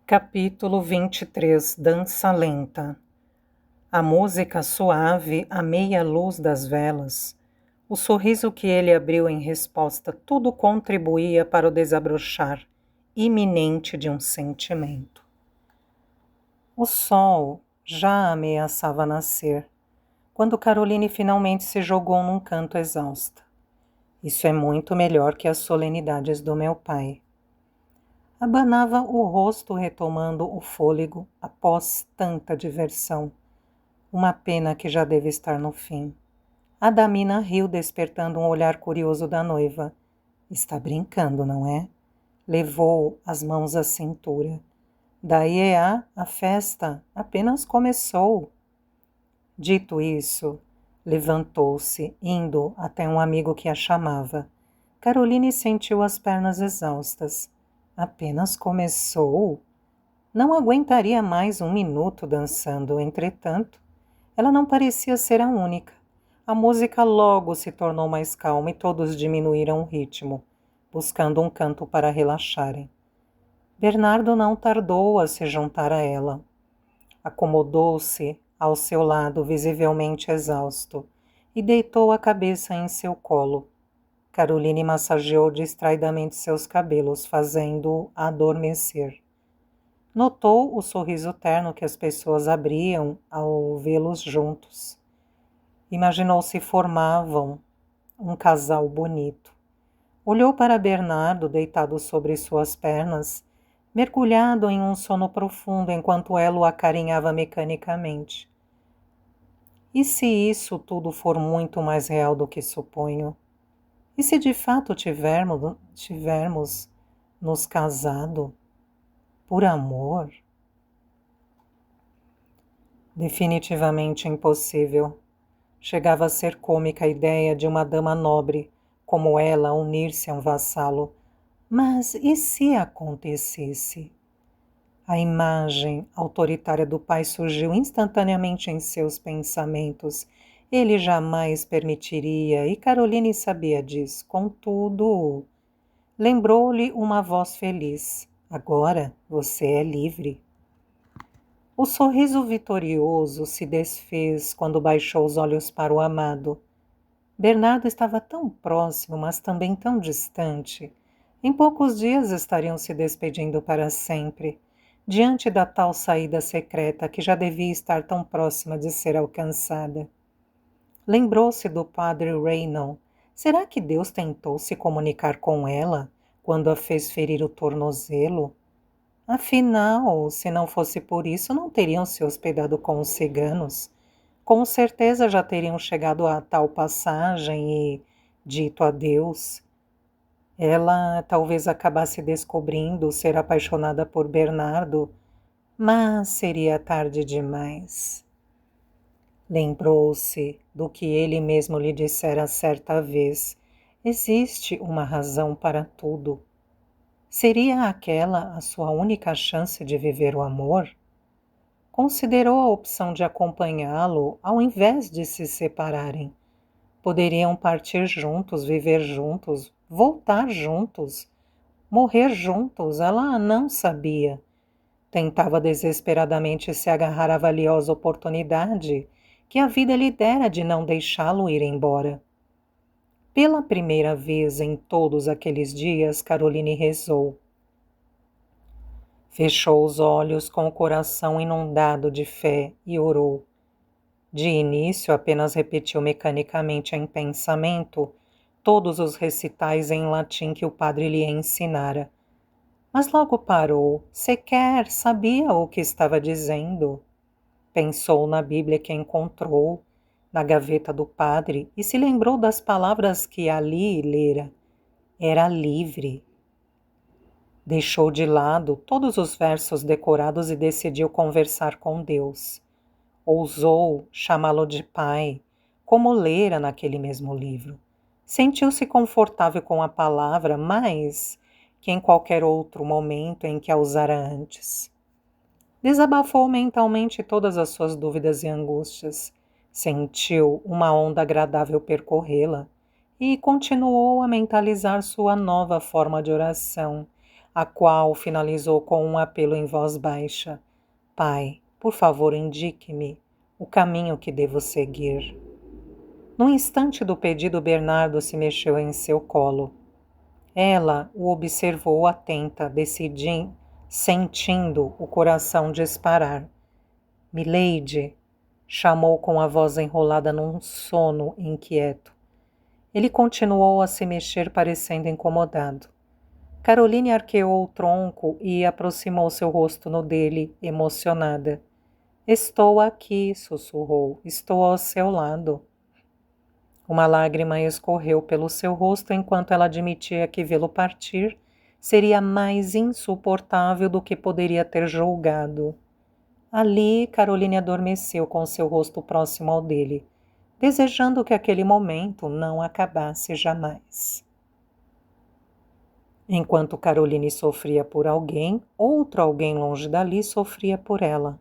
Capítulo 23 Dança Lenta. A música suave à meia luz das velas, o sorriso que ele abriu em resposta, tudo contribuía para o desabrochar iminente de um sentimento. O sol já ameaçava nascer, quando Caroline finalmente se jogou num canto exausta. Isso é muito melhor que as solenidades do meu pai. Abanava o rosto retomando o fôlego após tanta diversão. Uma pena que já deve estar no fim. Adamina riu, despertando um olhar curioso da noiva. Está brincando, não é? Levou as mãos à cintura. Daí a festa apenas começou. Dito isso, levantou-se, indo até um amigo que a chamava. Caroline sentiu as pernas exaustas. Apenas começou? Não aguentaria mais um minuto dançando, entretanto. Ela não parecia ser a única. A música logo se tornou mais calma e todos diminuíram o ritmo, buscando um canto para relaxarem. Bernardo não tardou a se juntar a ela. Acomodou-se ao seu lado, visivelmente exausto, e deitou a cabeça em seu colo. Caroline massageou distraidamente seus cabelos, fazendo-o adormecer. Notou o sorriso terno que as pessoas abriam ao vê-los juntos. Imaginou se formavam um casal bonito. Olhou para Bernardo deitado sobre suas pernas, mergulhado em um sono profundo enquanto ela o acarinhava mecanicamente. E se isso tudo for muito mais real do que suponho? E se de fato tivermos nos casado por amor? Definitivamente impossível. Chegava a ser cômica a ideia de uma dama nobre, como ela, unir-se a um vassalo. Mas e se acontecesse? A imagem autoritária do pai surgiu instantaneamente em seus pensamentos. Ele jamais permitiria, e Caroline sabia disso. Contudo, lembrou-lhe uma voz feliz. Agora você é livre. O sorriso vitorioso se desfez quando baixou os olhos para o amado. Bernardo estava tão próximo, mas também tão distante. Em poucos dias estariam se despedindo para sempre, diante da tal saída secreta que já devia estar tão próxima de ser alcançada. Lembrou-se do padre Reynolds. Será que Deus tentou se comunicar com ela quando a fez ferir o tornozelo? Afinal, se não fosse por isso, não teriam se hospedado com os ciganos. Com certeza já teriam chegado a tal passagem e dito adeus. Ela talvez acabasse descobrindo ser apaixonada por Bernardo, mas seria tarde demais. Lembrou-se do que ele mesmo lhe dissera certa vez. Existe uma razão para tudo. Seria aquela a sua única chance de viver o amor? Considerou a opção de acompanhá-lo ao invés de se separarem. Poderiam partir juntos, viver juntos, voltar juntos, morrer juntos, ela não sabia. Tentava desesperadamente se agarrar à valiosa oportunidade que a vida lhe dera de não deixá-lo ir embora. Pela primeira vez em todos aqueles dias, Caroline rezou. Fechou os olhos com o coração inundado de fé e orou. De início, apenas repetiu mecanicamente em pensamento todos os recitais em latim que o padre lhe ensinara. Mas logo parou, sequer sabia o que estava dizendo. Pensou na Bíblia que encontrou na gaveta do padre e se lembrou das palavras que ali lera. Era livre. Deixou de lado todos os versos decorados e decidiu conversar com Deus. Ousou chamá-lo de pai, como lera naquele mesmo livro. Sentiu-se confortável com a palavra mais que em qualquer outro momento em que a usara antes. Desabafou mentalmente todas as suas dúvidas e angústias. Sentiu uma onda agradável percorrê-la e continuou a mentalizar sua nova forma de oração, a qual finalizou com um apelo em voz baixa: Pai, por favor, indique-me o caminho que devo seguir. No instante do pedido, Bernardo se mexeu em seu colo. Ela o observou atenta, sentindo o coração disparar. Milady, chamou com a voz enrolada num sono inquieto. Ele continuou a se mexer, parecendo incomodado. Caroline arqueou o tronco e aproximou seu rosto no dele, emocionada. Estou aqui, sussurrou. Estou ao seu lado. Uma lágrima escorreu pelo seu rosto enquanto ela admitia que vê-lo partir seria mais insuportável do que poderia ter julgado. Ali, Caroline adormeceu com seu rosto próximo ao dele, desejando que aquele momento não acabasse jamais. Enquanto Caroline sofria por alguém, outro alguém longe dali sofria por ela.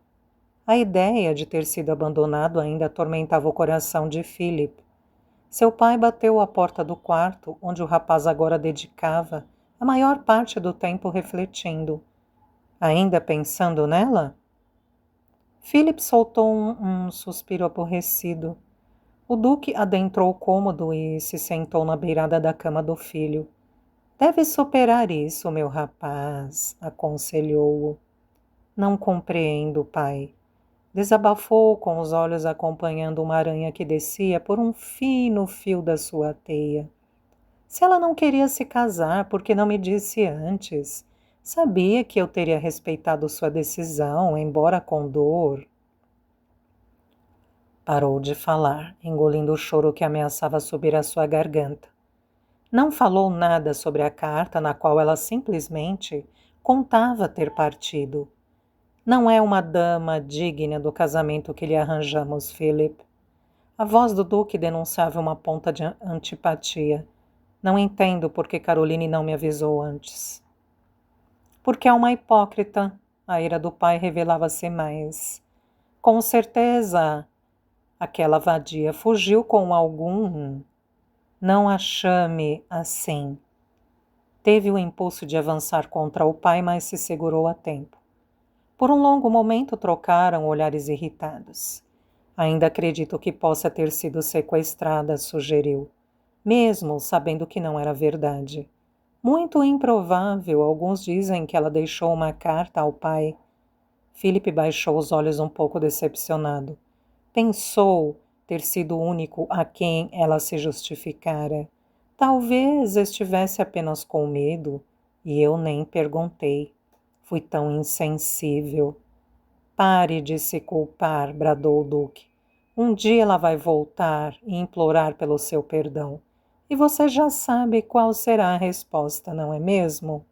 A ideia de ter sido abandonado ainda atormentava o coração de Philip. Seu pai bateu à porta do quarto, onde o rapaz agora dedicava a maior parte do tempo refletindo. Ainda pensando nela? Philip soltou um suspiro aborrecido. O duque adentrou o cômodo e se sentou na beirada da cama do filho. Deve superar isso, meu rapaz, aconselhou-o. Não compreendo, pai. Desabafou com os olhos acompanhando uma aranha que descia por um fino fio da sua teia. Se ela não queria se casar, por que não me disse antes? Sabia que eu teria respeitado sua decisão, embora com dor. Parou de falar, engolindo o choro que ameaçava subir à sua garganta. Não falou nada sobre a carta na qual ela simplesmente contava ter partido. Não é uma dama digna do casamento que lhe arranjamos, Philip. A voz do duque denunciava uma ponta de antipatia. Não entendo por que Caroline não me avisou antes. Porque é uma hipócrita. A ira do pai revelava-se mais. Com certeza, aquela vadia fugiu com algum. Não a chame assim. Teve o impulso de avançar contra o pai, mas se segurou a tempo. Por um longo momento trocaram olhares irritados. Ainda acredito que possa ter sido sequestrada, sugeriu, mesmo sabendo que não era verdade. Muito improvável, alguns dizem que ela deixou uma carta ao pai. Philip baixou os olhos um pouco decepcionado. Pensou ter sido o único a quem ela se justificara. Talvez estivesse apenas com medo, e eu nem perguntei. Fui tão insensível. Pare de se culpar, bradou o duque. Um dia ela vai voltar e implorar pelo seu perdão. E você já sabe qual será a resposta, não é mesmo?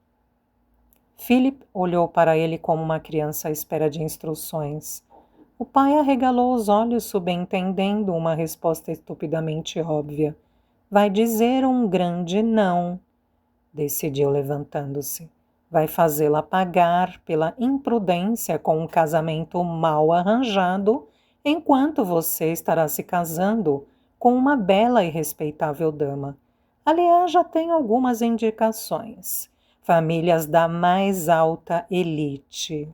Philip olhou para ele como uma criança à espera de instruções. O pai arregalou os olhos, subentendendo uma resposta estupidamente óbvia. Vai dizer um grande não, decidiu levantando-se. Vai fazê-la pagar pela imprudência com um casamento mal arranjado, enquanto você estará se casando com uma bela e respeitável dama. Aliás, já tenho algumas indicações. Famílias da mais alta elite.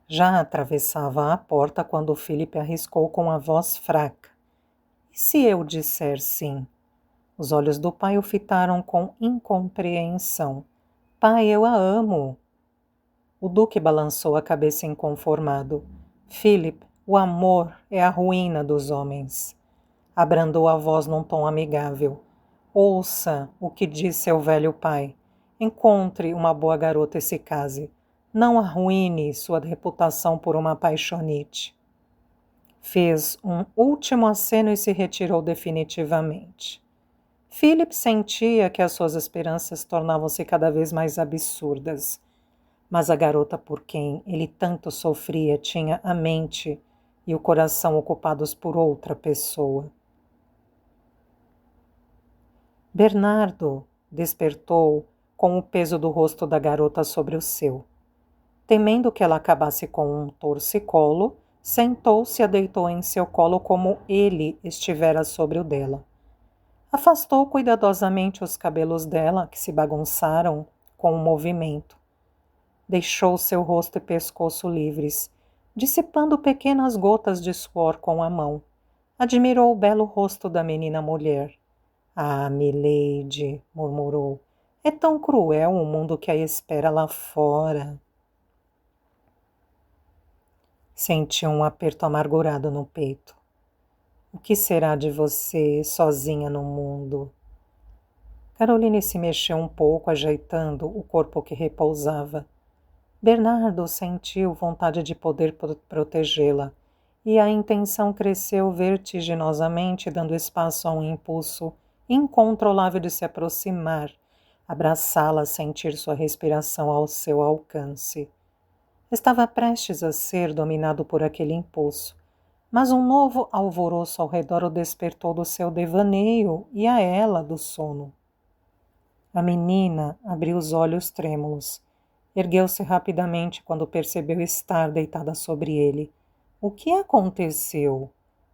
Já atravessava a porta quando Philip arriscou com a voz fraca. E se eu disser sim? Os olhos do pai o fitaram com incompreensão. Pai, eu a amo. O duque balançou a cabeça inconformado. Philip, o amor é a ruína dos homens. Abrandou a voz num tom amigável. Ouça o que diz seu velho pai. Encontre uma boa garota e se case. Não arruine sua reputação por uma apaixonite. Fez um último aceno e se retirou definitivamente. Philip sentia que as suas esperanças tornavam-se cada vez mais absurdas. Mas a garota por quem ele tanto sofria tinha a mente e o coração ocupados por outra pessoa. Bernardo despertou com o peso do rosto da garota sobre o seu. Temendo que ela acabasse com um torcicolo, sentou-se e a deitou em seu colo como ele estivera sobre o dela. Afastou cuidadosamente os cabelos dela, que se bagunçaram com o movimento. Deixou seu rosto e pescoço livres, dissipando pequenas gotas de suor com a mão. Admirou o belo rosto da menina mulher. Ah, milady, murmurou, é tão cruel o mundo que a espera lá fora. Sentiu um aperto amargurado no peito. O que será de você, sozinha no mundo? Caroline se mexeu um pouco, ajeitando o corpo que repousava. Bernardo sentiu vontade de poder protegê-la, e a intenção cresceu vertiginosamente, dando espaço a um impulso incontrolável de se aproximar, abraçá-la, sentir sua respiração ao seu alcance. Estava prestes a ser dominado por aquele impulso, mas um novo alvoroço ao redor o despertou do seu devaneio e a ela do sono. A menina abriu os olhos trêmulos. Ergueu-se rapidamente quando percebeu estar deitada sobre ele. O que aconteceu?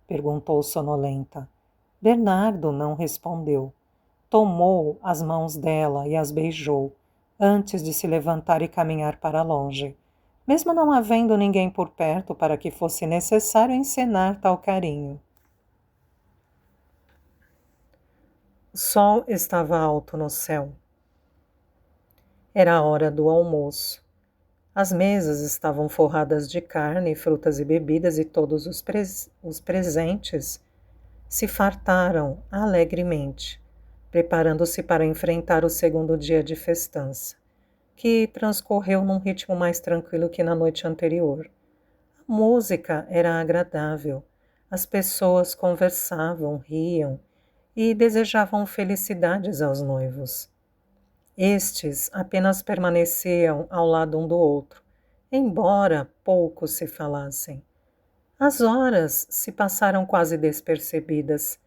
Perguntou sonolenta. Bernardo não respondeu. Tomou as mãos dela e as beijou, antes de se levantar e caminhar para longe, mesmo não havendo ninguém por perto para que fosse necessário encenar tal carinho. O sol estava alto no céu. Era a hora do almoço. As mesas estavam forradas de carne, frutas e bebidas, e todos os presentes se fartaram alegremente, preparando-se para enfrentar o segundo dia de festança, que transcorreu num ritmo mais tranquilo que na noite anterior. A música era agradável, as pessoas conversavam, riam e desejavam felicidades aos noivos. Estes apenas permaneciam ao lado um do outro, embora pouco se falassem. As horas se passaram quase despercebidas.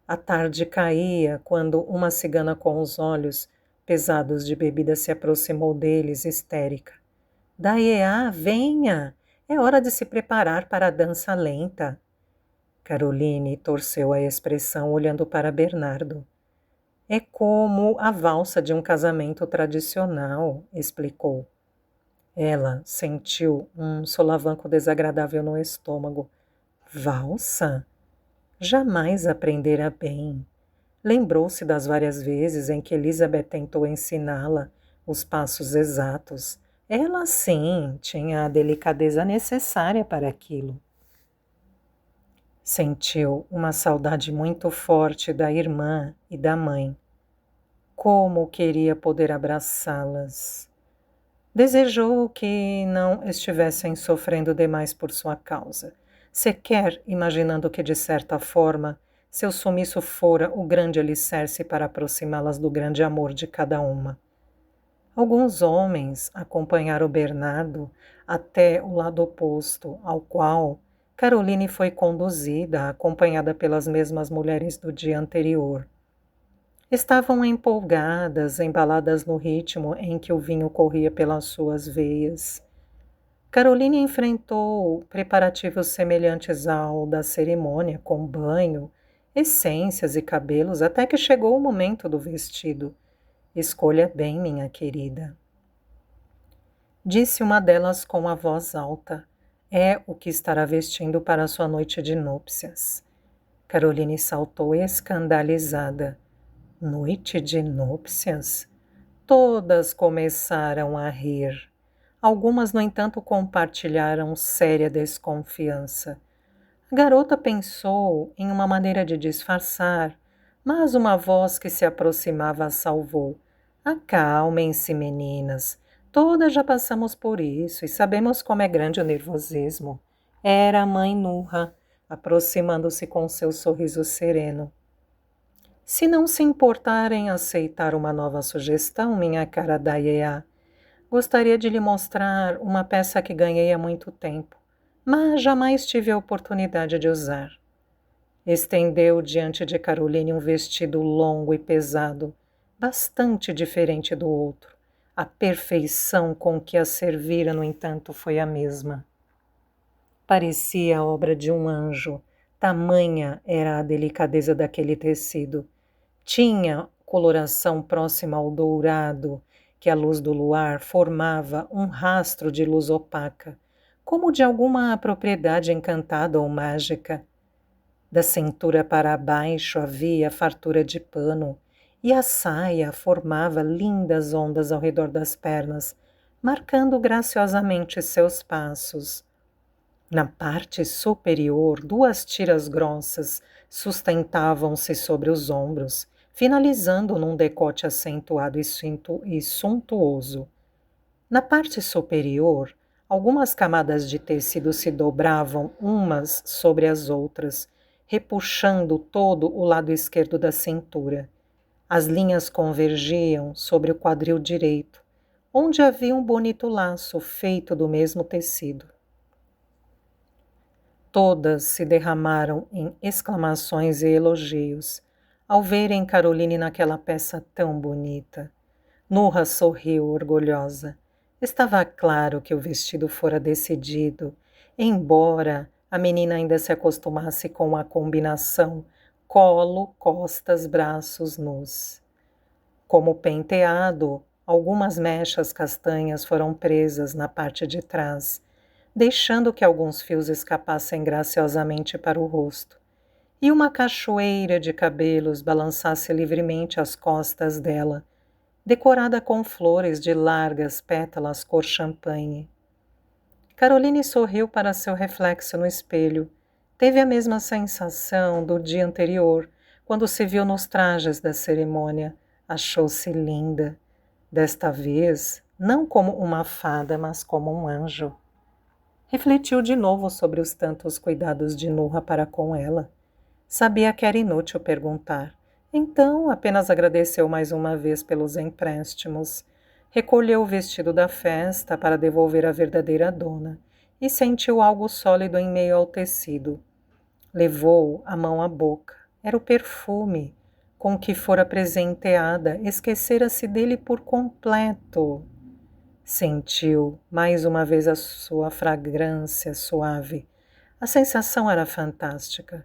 A tarde caía quando uma cigana com os olhos pesados de bebida se aproximou deles, histérica. Daiea, venha! É hora de se preparar para a dança lenta. Caroline torceu a expressão olhando para Bernardo. É como a valsa de um casamento tradicional, explicou. Ela sentiu um solavanco desagradável no estômago. Valsa? Jamais aprendera bem. Lembrou-se das várias vezes em que Elizabeth tentou ensiná-la os passos exatos. Ela, sim, tinha a delicadeza necessária para aquilo. Sentiu uma saudade muito forte da irmã e da mãe. Como queria poder abraçá-las. Desejou que não estivessem sofrendo demais por sua causa, sequer imaginando que, de certa forma, seu sumiço fora o grande alicerce para aproximá-las do grande amor de cada uma. Alguns homens acompanharam Bernardo até o lado oposto, ao qual Caroline foi conduzida, acompanhada pelas mesmas mulheres do dia anterior. Estavam empolgadas, embaladas no ritmo em que o vinho corria pelas suas veias. Caroline enfrentou preparativos semelhantes ao da cerimônia, com banho, essências e cabelos, até que chegou o momento do vestido. Escolha bem, minha querida. Disse uma delas com a voz alta. É o que estará vestindo para sua noite de núpcias. Caroline saltou escandalizada. Noite de núpcias? Todas começaram a rir. Algumas, no entanto, compartilharam séria desconfiança. A garota pensou em uma maneira de disfarçar, mas uma voz que se aproximava a salvou. Acalmem-se, meninas. Todas já passamos por isso e sabemos como é grande o nervosismo. Era a mãe Nurra, aproximando-se com seu sorriso sereno. Se não se importarem em aceitar uma nova sugestão, minha cara Daiea, gostaria de lhe mostrar uma peça que ganhei há muito tempo, mas jamais tive a oportunidade de usar. Estendeu diante de Caroline um vestido longo e pesado, bastante diferente do outro. A perfeição com que a servira, no entanto, foi a mesma. Parecia a obra de um anjo, tamanha era a delicadeza daquele tecido. Tinha coloração próxima ao dourado, que a luz do luar formava um rastro de luz opaca, como de alguma propriedade encantada ou mágica. Da cintura para baixo havia fartura de pano, e a saia formava lindas ondas ao redor das pernas, marcando graciosamente seus passos. Na parte superior, duas tiras grossas sustentavam-se sobre os ombros, finalizando num decote acentuado e suntuoso. Na parte superior, algumas camadas de tecido se dobravam umas sobre as outras, repuxando todo o lado esquerdo da cintura. As linhas convergiam sobre o quadril direito, onde havia um bonito laço feito do mesmo tecido. Todas se derramaram em exclamações e elogios ao verem Caroline naquela peça tão bonita. Nurra sorriu orgulhosa. Estava claro que o vestido fora decidido, embora a menina ainda se acostumasse com a combinação colo, costas, braços nus. Como penteado, algumas mechas castanhas foram presas na parte de trás, deixando que alguns fios escapassem graciosamente para o rosto, e uma cachoeira de cabelos balançasse livremente as costas dela, decorada com flores de largas pétalas cor champanhe. Caroline sorriu para seu reflexo no espelho. Teve a mesma sensação do dia anterior, quando se viu nos trajes da cerimônia. Achou-se linda. Desta vez, não como uma fada, mas como um anjo. Refletiu de novo sobre os tantos cuidados de Nurra para com ela. Sabia que era inútil perguntar. Então, apenas agradeceu mais uma vez pelos empréstimos. Recolheu o vestido da festa para devolver à verdadeira dona e sentiu algo sólido em meio ao tecido. Levou a mão à boca. Era o perfume com que fora presenteada. Esquecera-se dele por completo. Sentiu mais uma vez a sua fragrância suave. A sensação era fantástica.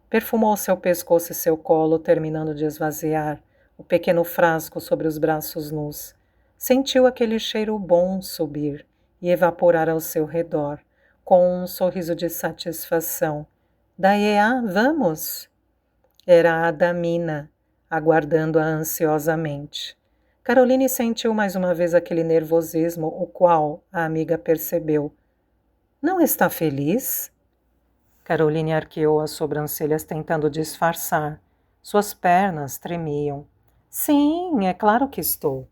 Perfumou seu pescoço e seu colo, terminando de esvaziar o pequeno frasco sobre os braços nus. Sentiu aquele cheiro bom subir e evaporar ao seu redor, com um sorriso de satisfação. Daí, vamos? Era a Adamina, aguardando-a ansiosamente. Caroline sentiu mais uma vez aquele nervosismo, o qual a amiga percebeu. Não está feliz? Caroline arqueou as sobrancelhas tentando disfarçar. Suas pernas tremiam. Sim, é claro que estou.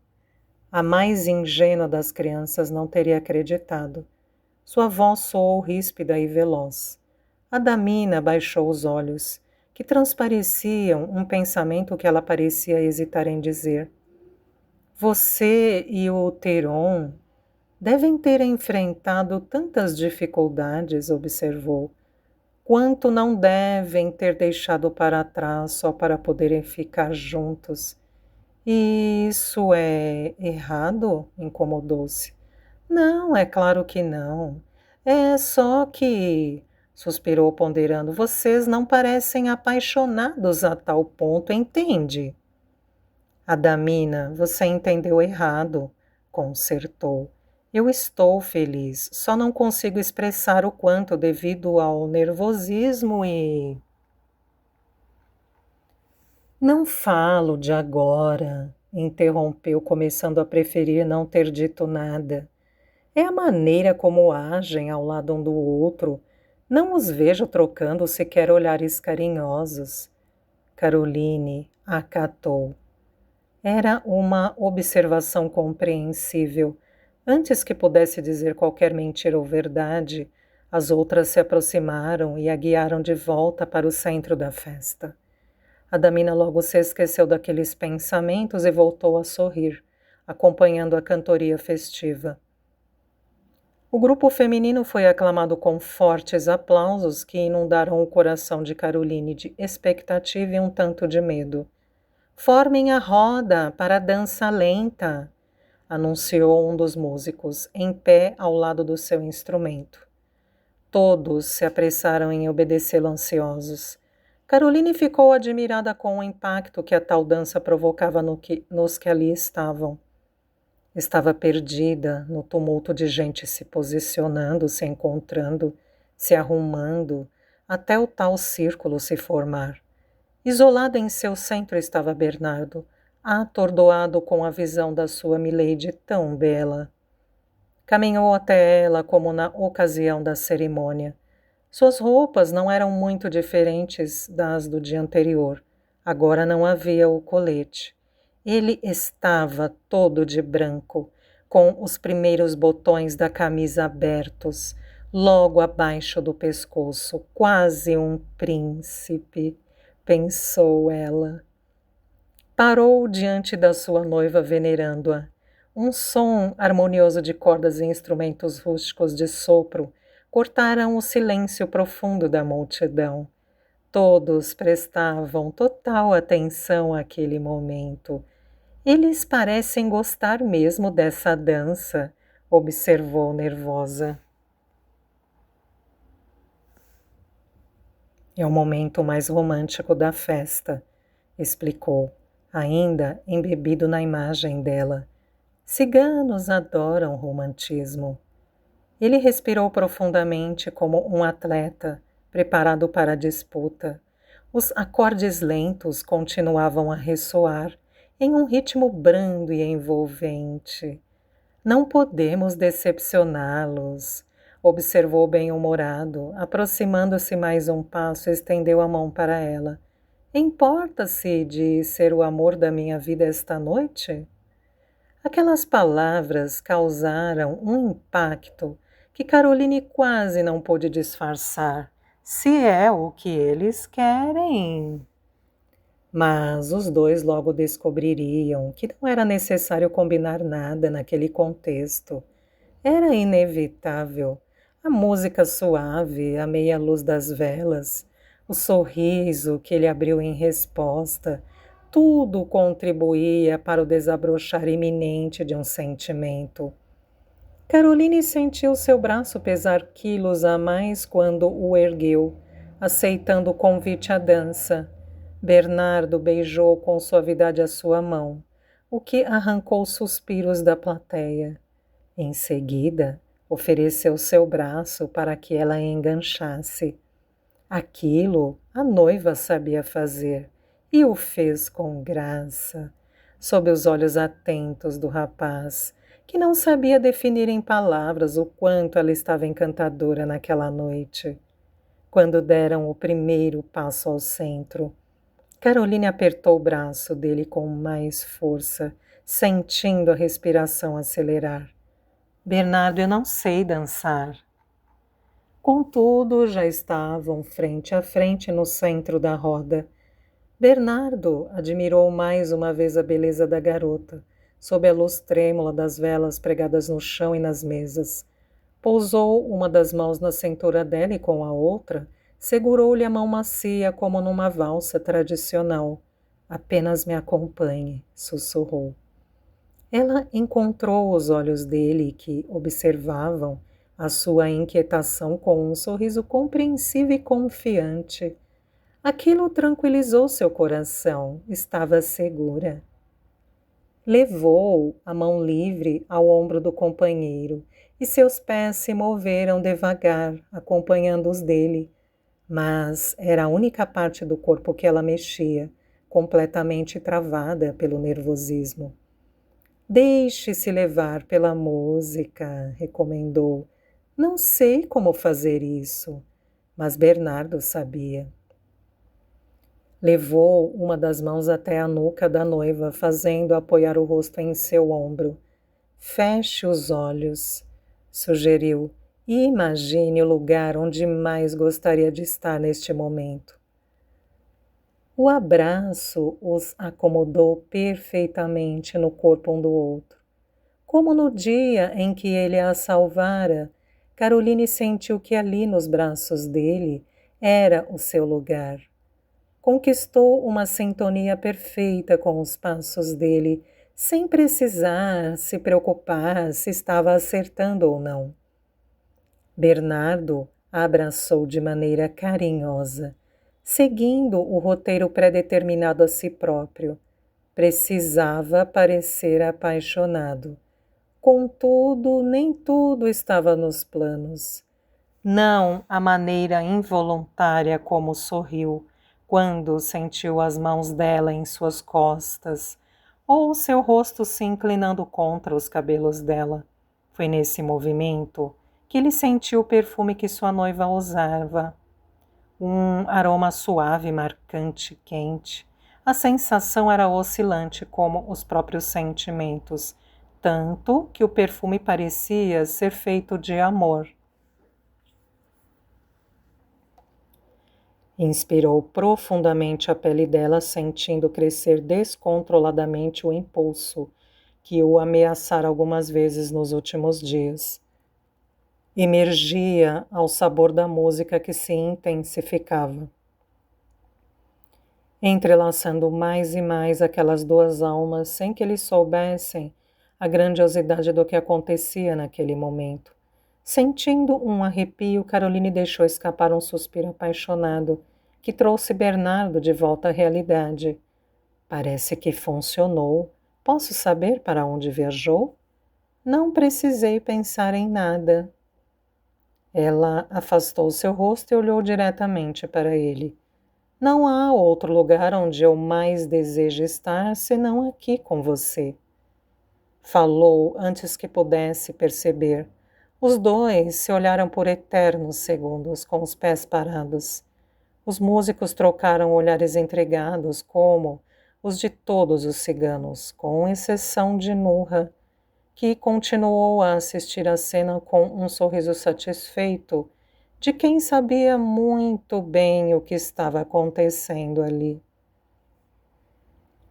A mais ingênua das crianças não teria acreditado. Sua voz soou ríspida e veloz. Adamina baixou os olhos, que transpareciam um pensamento que ela parecia hesitar em dizer. Você e o Teron devem ter enfrentado tantas dificuldades, observou. Quanto não devem ter deixado para trás só para poderem ficar juntos. E isso é errado? Incomodou-se. Não, é claro que não. É só que, suspirou ponderando, vocês não parecem apaixonados a tal ponto, entende? Adamina, você entendeu errado, consertou. Eu estou feliz, só não consigo expressar o quanto devido ao nervosismo e... Não falo de agora, interrompeu, começando a preferir não ter dito nada. É a maneira como agem ao lado um do outro. Não os vejo trocando sequer olhares carinhosos. Caroline acatou. Era uma observação compreensível. Antes que pudesse dizer qualquer mentira ou verdade, as outras se aproximaram e a guiaram de volta para o centro da festa. Adamina logo se esqueceu daqueles pensamentos e voltou a sorrir, acompanhando a cantoria festiva. O grupo feminino foi aclamado com fortes aplausos que inundaram o coração de Caroline de expectativa e um tanto de medo. Formem a roda para a dança lenta, anunciou um dos músicos, em pé ao lado do seu instrumento. Todos se apressaram em obedecê-lo ansiosos. Caroline ficou admirada com o impacto que a tal dança provocava nos que ali estavam. Estava perdida no tumulto de gente se posicionando, se encontrando, se arrumando, até o tal círculo se formar. Isolado em seu centro estava Bernardo, atordoado com a visão da sua milady tão bela. Caminhou até ela como na ocasião da cerimônia. Suas roupas não eram muito diferentes das do dia anterior. Agora não havia o colete. Ele estava todo de branco, com os primeiros botões da camisa abertos, logo abaixo do pescoço, quase um príncipe, pensou ela. Parou diante da sua noiva venerando-a. Um som harmonioso de cordas e instrumentos rústicos de sopro cortaram o silêncio profundo da multidão. Todos prestavam total atenção àquele momento. Eles parecem gostar mesmo dessa dança, observou nervosa. É o momento mais romântico da festa, explicou, ainda embebido na imagem dela. Ciganos adoram romantismo. Ele respirou profundamente como um atleta, preparado para a disputa. Os acordes lentos continuavam a ressoar em um ritmo brando e envolvente. Não podemos decepcioná-los, observou bem-humorado, aproximando-se mais um passo, estendeu a mão para ela. Importa-se de ser o amor da minha vida esta noite? Aquelas palavras causaram um impacto que Caroline quase não pôde disfarçar, se é o que eles querem. Mas os dois logo descobririam que não era necessário combinar nada naquele contexto. Era inevitável. A música suave, a meia luz das velas, o sorriso que ele abriu em resposta, tudo contribuía para o desabrochar iminente de um sentimento. Caroline sentiu seu braço pesar quilos a mais quando o ergueu, aceitando o convite à dança. Bernardo beijou com suavidade a sua mão, o que arrancou suspiros da plateia. Em seguida, ofereceu seu braço para que ela enganchasse. Aquilo a noiva sabia fazer e o fez com graça, sob os olhos atentos do rapaz, que não sabia definir em palavras o quanto ela estava encantadora naquela noite. Quando deram o primeiro passo ao centro, Caroline apertou o braço dele com mais força, sentindo a respiração acelerar. Bernardo, eu não sei dançar. Contudo, já estavam frente a frente no centro da roda. Bernardo admirou mais uma vez a beleza da garota, sob a luz trêmula das velas pregadas no chão e nas mesas. Pousou uma das mãos na cintura dela e com a outra segurou-lhe a mão macia como numa valsa tradicional. Apenas me acompanhe, sussurrou. Ela encontrou os olhos dele que observavam a sua inquietação com um sorriso compreensivo e confiante. Aquilo tranquilizou seu coração, estava segura. Levou a mão livre ao ombro do companheiro e seus pés se moveram devagar, acompanhando os dele. Mas era a única parte do corpo que ela mexia, completamente travada pelo nervosismo. Deixe-se levar pela música, recomendou. Não sei como fazer isso, mas Bernardo sabia. Levou uma das mãos até a nuca da noiva, fazendo apoiar o rosto em seu ombro. Feche os olhos, sugeriu, e imagine o lugar onde mais gostaria de estar neste momento. O abraço os acomodou perfeitamente no corpo um do outro. Como no dia em que ele a salvara, Caroline sentiu que ali nos braços dele era o seu lugar. Conquistou uma sintonia perfeita com os passos dele, sem precisar se preocupar se estava acertando ou não. Bernardo a abraçou de maneira carinhosa. seguindo o roteiro pré-determinado a si próprio. Precisava parecer apaixonado. Contudo, nem tudo estava nos planos. Não a maneira involuntária como sorriu quando sentiu as mãos dela em suas costas, ou seu rosto se inclinando contra os cabelos dela. Foi nesse movimento que ele sentiu o perfume que sua noiva usava. Um aroma suave, marcante, quente. A sensação era oscilante como os próprios sentimentos, tanto que o perfume parecia ser feito de amor. Inspirou profundamente a pele dela, sentindo crescer descontroladamente o impulso que o ameaçara algumas vezes nos últimos dias. Emergia ao sabor da música que se intensificava, entrelaçando mais e mais aquelas duas almas sem que eles soubessem a grandiosidade do que acontecia naquele momento. Sentindo um arrepio, Caroline deixou escapar um suspiro apaixonado que trouxe Bernardo de volta à realidade. Parece que funcionou. Posso saber para onde viajou? Não precisei pensar em nada. Ela afastou seu rosto e olhou diretamente para ele. Não há outro lugar onde eu mais desejo estar senão aqui com você. Falou antes que pudesse perceber. Os dois se olharam por eternos segundos, com os pés parados. Os músicos trocaram olhares intrigados, como os de todos os ciganos, com exceção de Nurra, que continuou a assistir à cena com um sorriso satisfeito de quem sabia muito bem o que estava acontecendo ali.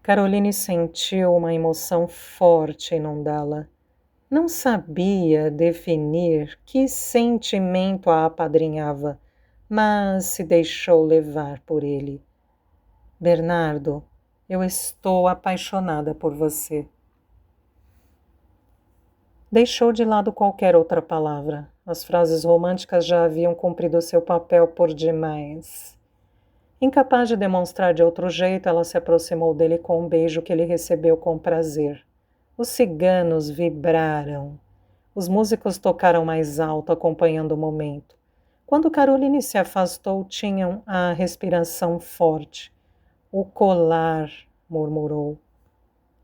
Caroline sentiu uma emoção forte inundá-la. Não sabia definir que sentimento a apadrinhava, mas se deixou levar por ele. Bernardo, eu estou apaixonada por você. Deixou de lado qualquer outra palavra. As frases românticas já haviam cumprido seu papel por demais. Incapaz de demonstrar de outro jeito, ela se aproximou dele com um beijo que ele recebeu com prazer. Os ciganos vibraram. Os músicos tocaram mais alto, acompanhando o momento. Quando Caroline se afastou, tinham a respiração forte. O colar, murmurou.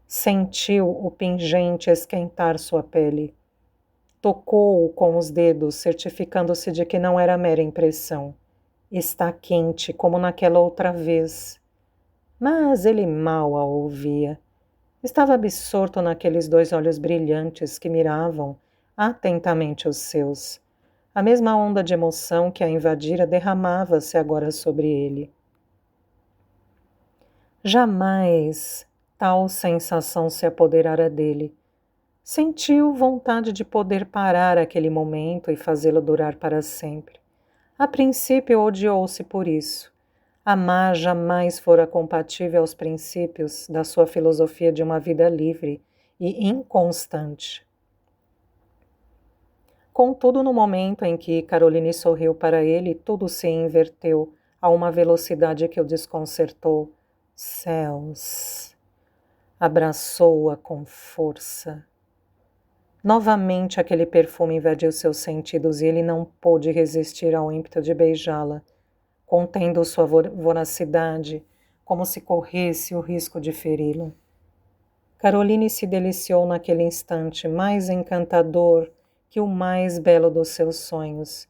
Sentiu o pingente esquentar sua pele. Tocou-o com os dedos, certificando-se de que não era mera impressão. Está quente, como naquela outra vez. Mas ele mal a ouvia. Estava absorto naqueles dois olhos brilhantes que miravam atentamente os seus. A mesma onda de emoção que a invadira derramava-se agora sobre ele. Jamais tal sensação se apoderara dele. Sentiu vontade de poder parar aquele momento e fazê-lo durar para sempre. A princípio odiou-se por isso. Amar jamais fora compatível aos princípios da sua filosofia de uma vida livre e inconstante. Contudo, no momento em que Caroline sorriu para ele, tudo se inverteu a uma velocidade que o desconcertou. Céus! Abraçou-a com força. Novamente aquele perfume invadiu seus sentidos e ele não pôde resistir ao ímpeto de beijá-la, contendo sua voracidade, como se corresse o risco de feri-la. Caroline se deliciou naquele instante, mais encantador que o mais belo dos seus sonhos.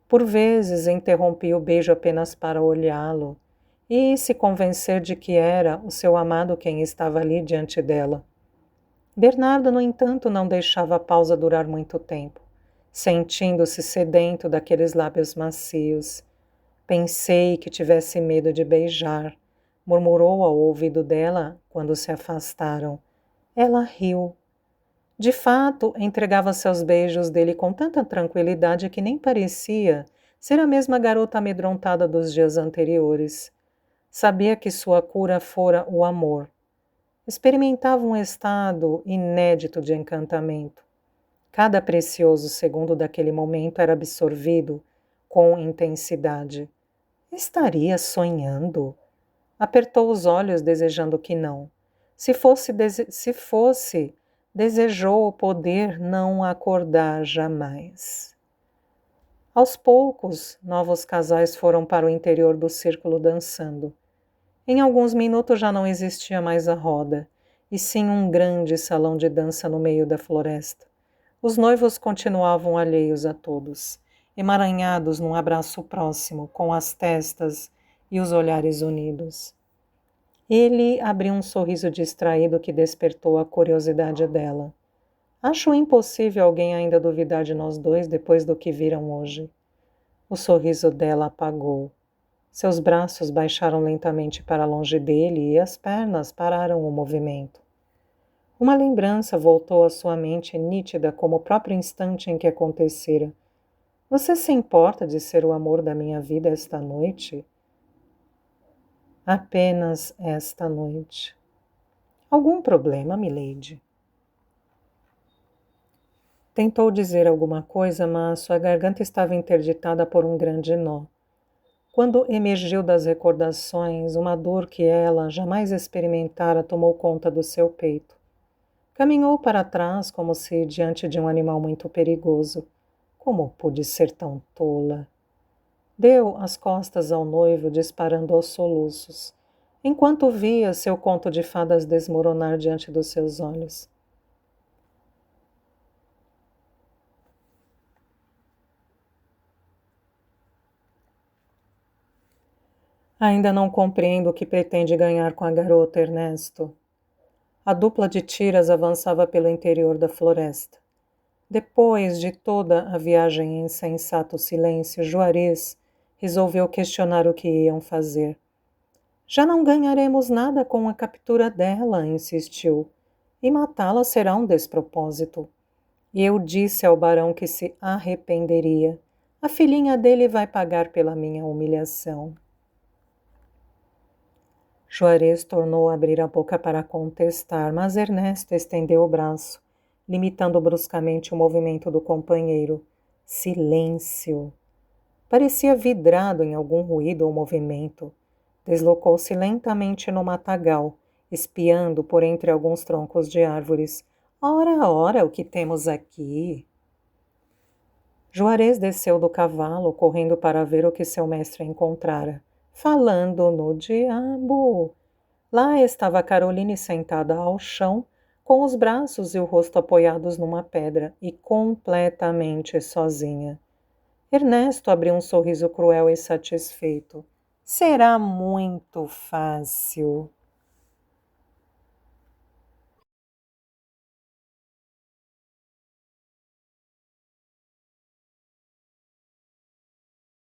Por vezes interrompia o beijo apenas para olhá-lo e se convencer de que era o seu amado quem estava ali diante dela. Bernardo, no entanto, não deixava a pausa durar muito tempo, sentindo-se sedento daqueles lábios macios. Pensei que tivesse medo de beijar, murmurou ao ouvido dela quando se afastaram. Ela riu. De fato, entregava-se aos beijos dele com tanta tranquilidade que nem parecia ser a mesma garota amedrontada dos dias anteriores. Sabia que sua cura fora o amor. Experimentava um estado inédito de encantamento. Cada precioso segundo daquele momento era absorvido com intensidade. Estaria sonhando? Apertou os olhos, desejando que não. Se fosse, desejou poder não acordar jamais. Aos poucos, novos casais foram para o interior do círculo dançando. Em alguns minutos já não existia mais a roda, e sim um grande salão de dança no meio da floresta. Os noivos continuavam alheios a todos, emaranhados num abraço próximo, com as testas e os olhares unidos. Ele abriu um sorriso distraído que despertou a curiosidade dela. Acho impossível alguém ainda duvidar de nós dois depois do que viram hoje. O sorriso dela apagou. Seus braços baixaram lentamente para longe dele e as pernas pararam o movimento. Uma lembrança voltou à sua mente nítida como o próprio instante em que acontecera. Você se importa de ser o amor da minha vida esta noite? Apenas esta noite. Algum problema, milady? Tentou dizer alguma coisa, mas sua garganta estava interditada por um grande nó. Quando emergiu das recordações, uma dor que ela jamais experimentara tomou conta do seu peito. Caminhou para trás como se diante de um animal muito perigoso. Como pude ser tão tola? Deu as costas ao noivo, disparando aos soluços, enquanto via seu conto de fadas desmoronar diante dos seus olhos. Ainda não compreendo o que pretende ganhar com a garota, Ernesto. A dupla de tiras avançava pelo interior da floresta. Depois de toda a viagem em sensato silêncio, Juarez resolveu questionar o que iam fazer. Já não ganharemos nada com a captura dela, insistiu, e matá-la será um despropósito. Eu disse ao barão que se arrependeria. A filhinha dele vai pagar pela minha humilhação. Juarez tornou a abrir a boca para contestar, mas Ernesto estendeu o braço, limitando bruscamente o movimento do companheiro. Silêncio! Parecia vidrado em algum ruído ou movimento. Deslocou-se lentamente no matagal, espiando por entre alguns troncos de árvores. Ora, ora, o que temos aqui? Juarez desceu do cavalo, correndo para ver o que seu mestre encontrara. Falando no diabo! Lá estava Caroline sentada ao chão, com os braços e o rosto apoiados numa pedra e completamente sozinha. Ernesto abriu um sorriso cruel e satisfeito. Será muito fácil.